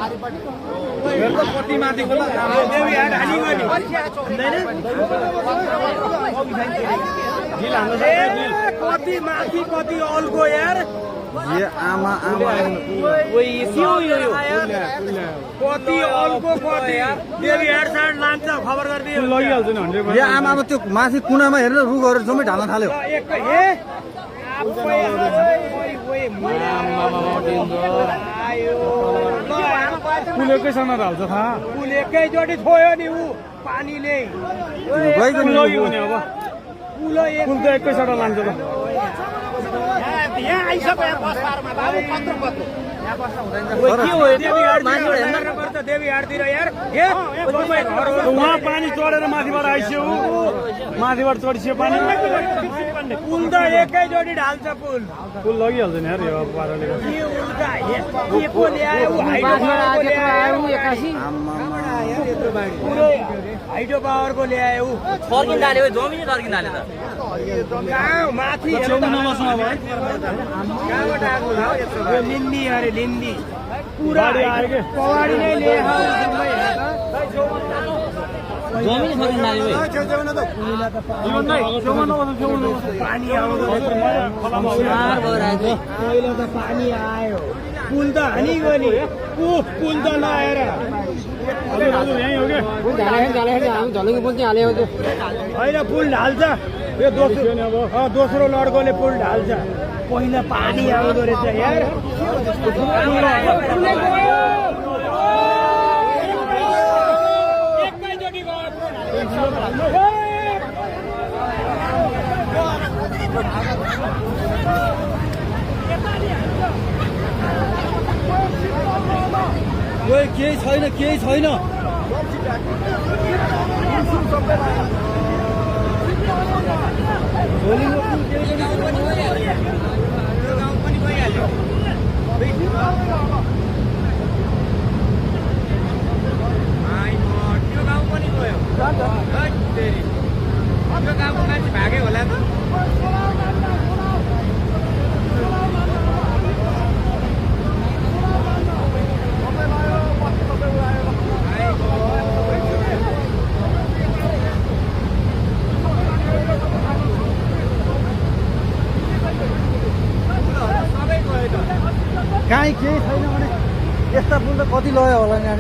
कति माथि खोला देवी हाट हानी गयो कति माथि कति अल्को यार ये आमा आमा कति अल्को कति देवी हाट साइड लान्छ खबर गरिदियो लगिहाल्छ नि 100%। ये आमा त्यो माथि कुनामा हेरेर रुखहरू सबै ढाल्न थाल्यो पुलेकै सँग हाल्छ थाहा पुलेकै जोडी छोयो नि ऊ पानीले गइको नि लग्यो नि अब पुल त एकैचोटि लान्छ त यहाँ आइसक्यो यहाँ बस पारमा बाबु कत्रो कत्रो देवी हाटतिर यार उहाँ पानी चढेर माथिबाट आइस्यो माथिबाट चढिस्यो पानी पुल त एकैचोटि ढाल्छ पुल लगिहाल्छ नि यार यो पाराले हाइड्रो पावरको ल्यायो माथि लिन्दी अरे लिन्दी पुरा पवाडी नै पानी आउँदो पहिलो त पानी आयो पुल त हानी गयो नि पुल त लगाएर होइन पुल ढाल्छ यो दोस्रो लड्कोले पुल ढाल्छ पहिला पानी आउँदो रहेछ यार केही छैन केही छैन गाउँको मान्छे भागे होला त काहीँ केही छैन भने यस्ता पुल त कति लग्यो होला नि यहाँ